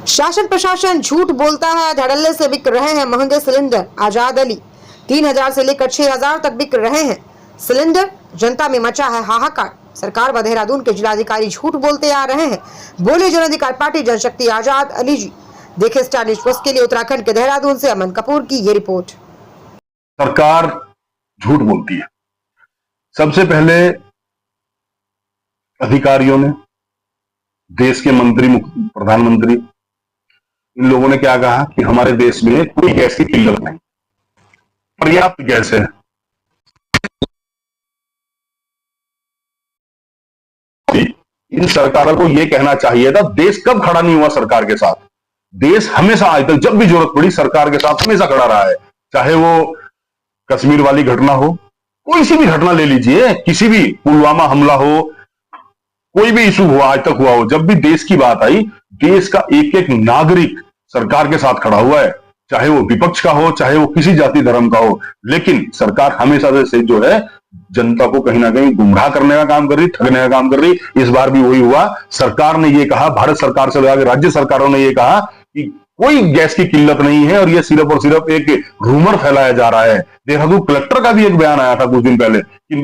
शासन प्रशासन झूठ बोलता है। धड़ल्ले से बिक रहे हैं महंगे सिलेंडर। आजाद अली 3000 से लेकर 6000 तक बिक रहे हैं सिलेंडर। जनता में मचा है हाहाकार। सरकार व देहरादून के जिलाधिकारी झूठ बोलते आ रहे हैं, बोले जन अधिकार पार्टी जनशक्ति आजाद अली जी। देखे स्टाइलिश पोस्ट के लिए उत्तराखंड के देहरादून से अमन कपूर की ये रिपोर्ट। सरकार झूठ बोलती है। सबसे पहले अधिकारियों ने, देश के मंत्री, प्रधानमंत्री, इन लोगों ने क्या कहा कि हमारे देश में कोई गैस की किल्लत नहीं, पर्याप्त गैस है। इन सरकारों को यह कहना चाहिए था, देश कब खड़ा नहीं हुआ सरकार के साथ। देश हमेशा आज तक जब भी जरूरत पड़ी सरकार के साथ हमेशा खड़ा रहा है। चाहे वो कश्मीर वाली घटना हो, कोई सी भी घटना ले लीजिए, किसी भी पुलवामा हमला हो, कोई भी इशू हुआ आज तक हुआ हो, जब भी देश की बात आई, देश का एक एक नागरिक सरकार के साथ खड़ा हुआ है। चाहे वो विपक्ष का हो, चाहे वो किसी जाति धर्म का हो, लेकिन सरकार हमेशा से जो है जनता को कहीं ना कहीं गुमराह करने का काम कर रही, ठगने का काम कर रही। इस बार भी वही हुआ। सरकार ने ये कहा, भारत सरकार से लगा राज्य सरकारों ने ये कहा कि कोई गैस की किल्लत नहीं है और ये सिर्फ और सिर्फ एक रूमर फैलाया जा रहा है। देहरादून कलेक्टर का भी एक बयान आया था कुछ दिन पहले कि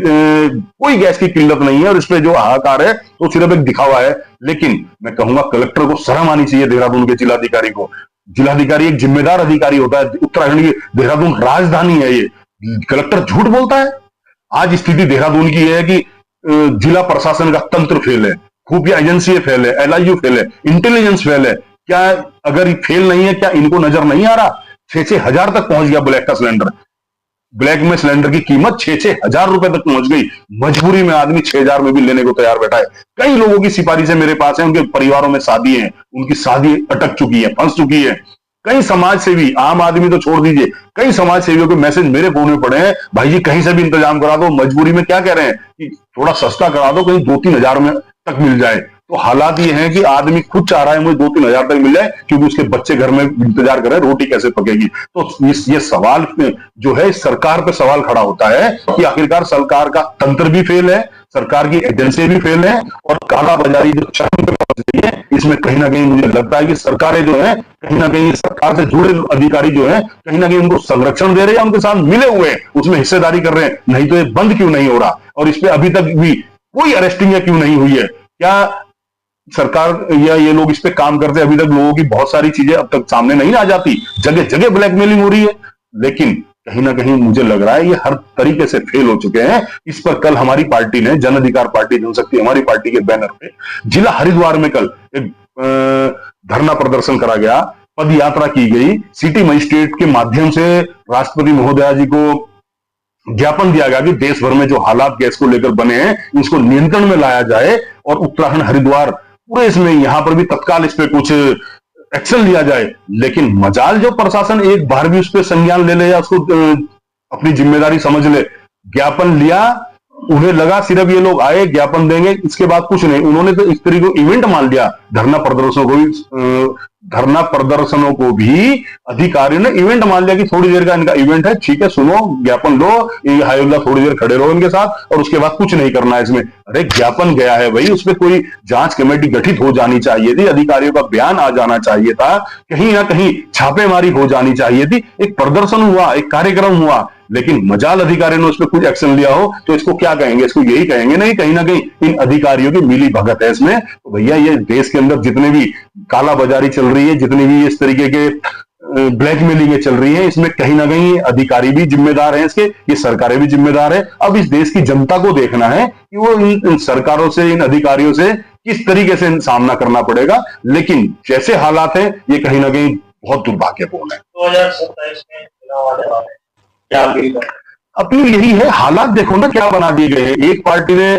कोई गैस की किल्लत नहीं है और इसपे जो हाहाकार है तो सिर्फ एक दिखावा है। लेकिन मैं कहूंगा कलेक्टर को शर्म आनी चाहिए, देहरादून के जिलाधिकारी को। जिलाधिकारी एक जिम्मेदार अधिकारी होता है। उत्तराखंड की देहरादून राजधानी है, ये कलेक्टर झूठ बोलता है। आज स्थिति देहरादून की है कि जिला प्रशासन का तंत्र फेल है, खुफिया एजेंसी फेल है, LIU फेल है, इंटेलिजेंस फेल है। क्या अगर फेल नहीं है, क्या इनको नजर नहीं आ रहा? 6-6 हजार तक पहुंच गया ब्लैक का सिलेंडर। ब्लैक में सिलेंडर की कीमत 6-6 हजार रुपए तक पहुंच गई। मजबूरी में आदमी 6,000 में भी लेने को तैयार बैठा है। कई लोगों की सिफारिशें मेरे पास है, उनके परिवारों में शादी है, उनकी शादी अटक चुकी है, फंस चुकी है। कई समाज सेवी, आम आदमी तो छोड़ दीजिए, कई समाज सेवियों के मैसेज मेरे फोन में पड़े हैं, भाई जी कहीं से भी इंतजाम करा दो। मजबूरी में क्या कह रहे हैं कि थोड़ा सस्ता करा दो, कहीं 2-3 हजार में तक मिल जाए। तो हालात ये हैं कि आदमी खुद चाह रहा है मुझे 2-3 हजार तक मिल जाए, क्योंकि उसके बच्चे घर में इंतजार कर रहे हैं, रोटी कैसे पकेगी। तो ये सवाल जो है सरकार पे सवाल खड़ा होता है कि आखिरकार सरकार का तंत्र भी फेल है, सरकार की एजेंसी भी फेल है और काला बाजारी जो चरम पे पहुंच गई है, इसमें कहीं ना कहीं मुझे लगता है कि सरकारें जो है कहीं ना कहीं सरकार से जुड़े अधिकारी जो है कहीं ना कहीं उनको संरक्षण दे रहे हैं, उनके साथ मिले हुए हैं, उसमें हिस्सेदारी कर रहे हैं। नहीं तो ये बंद क्यों नहीं हो रहा और इस पे अभी तक भी कोई अरेस्टिंग क्यों नहीं हुई है? क्या सरकार या ये लोग इस पे काम करते, अभी तक लोगों की बहुत सारी चीजें अब तक सामने नहीं आ जाती? जगह जगह ब्लैकमेलिंग हो रही है, लेकिन कहीं ना कहीं मुझे लग रहा है ये हर तरीके से फेल हो चुके हैं। इस पर कल हमारी पार्टी ने, जन अधिकार पार्टी जनशक्ति हमारी पार्टी के बैनर पे जिला हरिद्वार में कल एक धरना प्रदर्शन करा गया, पद यात्रा की गई, सिटी मजिस्ट्रेट के माध्यम से राष्ट्रपति महोदया जी को ज्ञापन दिया गया कि देश भर में जो हालात गैस को लेकर बने हैं इसको नियंत्रण में लाया जाए और उत्तराखंड हरिद्वार पूरे इसमें यहां पर भी तत्काल इस पे कुछ एक्शन लिया जाए। लेकिन मजाल जो प्रशासन एक बार भी उस पर संज्ञान ले ले या उसको अपनी जिम्मेदारी समझ ले। ज्ञापन लिया, उन्हें लगा सिर्फ ये लोग आए ज्ञापन देंगे, इसके बाद कुछ नहीं। उन्होंने तो इस तरीके को इवेंट मान लिया। धरना प्रदर्शनों को भी अधिकारियों ने इवेंट मान लिया कि थोड़ी देर का इनका इवेंट है, ठीक है, सुनो, ज्ञापन लो, ये हायुल्ला थोड़ी देर खड़े रहो इनके साथ और उसके बाद कुछ नहीं करना है इसमें। अरे ज्ञापन गया है भाई, उसमें कोई जांच कमेटी गठित हो जानी चाहिए थी, अधिकारियों का बयान आ जाना चाहिए था, कहीं ना कहीं छापेमारी हो जानी चाहिए थी। एक प्रदर्शन हुआ, एक कार्यक्रम हुआ, लेकिन मजाल अधिकारी ने उस पर कुछ एक्शन लिया हो तो इसको क्या कहेंगे? इसको यही कहेंगे नहीं, कहीं ना कहीं इन अधिकारियों की मिली भगत है इसमें। तो भैया ये देश के अंदर जितने भी काला बाजारी चल रही है, जितनी भी इस तरीके के ब्लैकमेलिंग चल रही है, इसमें कहीं ना कहीं अधिकारी भी जिम्मेदार हैं इसके, ये सरकारें भी जिम्मेदार है। अब इस देश की जनता को देखना है कि वो इन सरकारों से, इन अधिकारियों से किस तरीके से सामना करना पड़ेगा। लेकिन जैसे हालात है ये कहीं ना कहीं बहुत दुर्भाग्यपूर्ण है। 2027 में चुनाव आने वाले हैं, क्या अपील यही है, हालात देखो ना क्या बना दिए गए हैं। एक पार्टी ने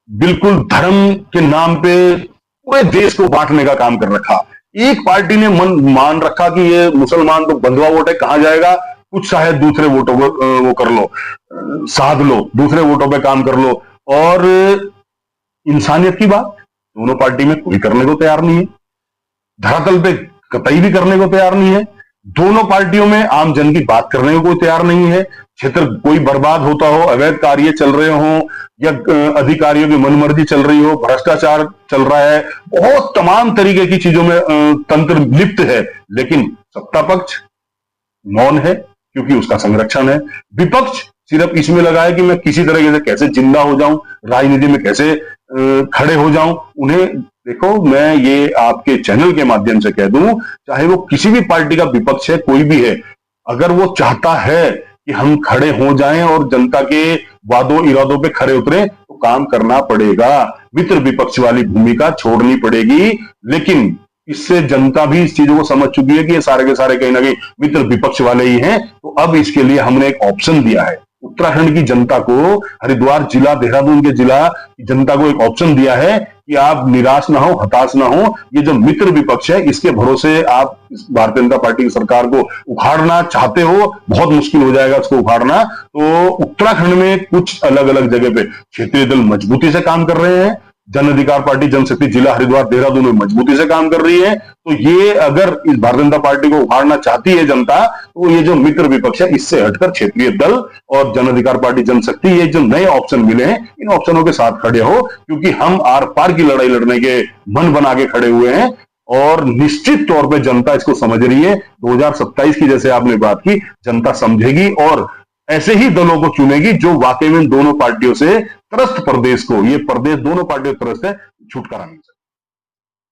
बिल्कुल धर्म के नाम पे पूरे देश को बांटने का काम कर रखा। एक पार्टी ने मन मान रखा कि ये मुसलमान तो बंधुआ वोट है, कहां जाएगा, कुछ शायद दूसरे वोटों को वो कर लो, साध लो, दूसरे वोटों पे काम कर लो। और इंसानियत की बात दोनों पार्टी में कोई करने को तैयार नहीं है, धरातल पे कतई भी करने को तैयार नहीं है। दोनों पार्टियों में आम जन की बात करने को कोई तैयार नहीं है। क्षेत्र कोई बर्बाद होता हो, अवैध कार्य चल रहे हो या अधिकारियों की मनमर्जी चल रही हो, भ्रष्टाचार चल रहा है, बहुत तमाम तरीके की चीजों में तंत्र लिप्त है, लेकिन सत्ता पक्ष मौन है क्योंकि उसका संरक्षण है। विपक्ष सिर्फ इसमें लगा है कि मैं किसी तरीके से कैसे जिंदा हो जाऊं, राजनीति में कैसे खड़े हो जाऊं। उन्हें देखो, मैं ये आपके चैनल के माध्यम से कह दूं, चाहे वो किसी भी पार्टी का विपक्ष है, कोई भी है, अगर वो चाहता है कि हम खड़े हो जाएं और जनता के वादों इरादों पे खरे उतरे, तो काम करना पड़ेगा, मित्र विपक्ष वाली भूमिका छोड़नी पड़ेगी। लेकिन इससे जनता भी इस चीजों को समझ चुकी है कि ये सारे के सारे कहीं ना कहीं मित्र विपक्ष वाले ही हैं। तो अब इसके लिए हमने एक ऑप्शन दिया है, उत्तराखंड की जनता को, हरिद्वार जिला, देहरादून के जिला की जनता को एक ऑप्शन दिया है कि आप निराश ना हो, हताश ना हो। ये जो मित्र विपक्ष है, इसके भरोसे आप इस भारतीय जनता पार्टी की सरकार को उखाड़ना चाहते हो, बहुत मुश्किल हो जाएगा उसको उखाड़ना। तो उत्तराखंड में कुछ अलग अलग जगह पे क्षेत्रीय दल मजबूती से काम कर रहे हैं, जन अधिकार पार्टी जनशक्ति जिला हरिद्वार देहरादून में मजबूती से काम कर रही है। तो ये अगर इस भारतीय जनता पार्टी को उखाड़ना चाहती है जनता, तो ये जो मित्र विपक्ष है, इससे हटकर क्षेत्रीय दल और जन अधिकार पार्टी जनशक्ति, ये जो नए ऑप्शन मिले हैं, इन ऑप्शनों के साथ खड़े हो, क्योंकि हम आर पार की लड़ाई लड़ने के मन बना के खड़े हुए हैं। और निश्चित तौर पे जनता इसको समझ रही है। 2027 की जैसे आपने बात की, जनता समझेगी और ऐसे ही दलों को चुनेगी जो वाकई में दोनों पार्टियों से त्रस्त प्रदेश को, ये प्रदेश दोनों पार्टियों त्रस्त है, छुटकारा मिल सके।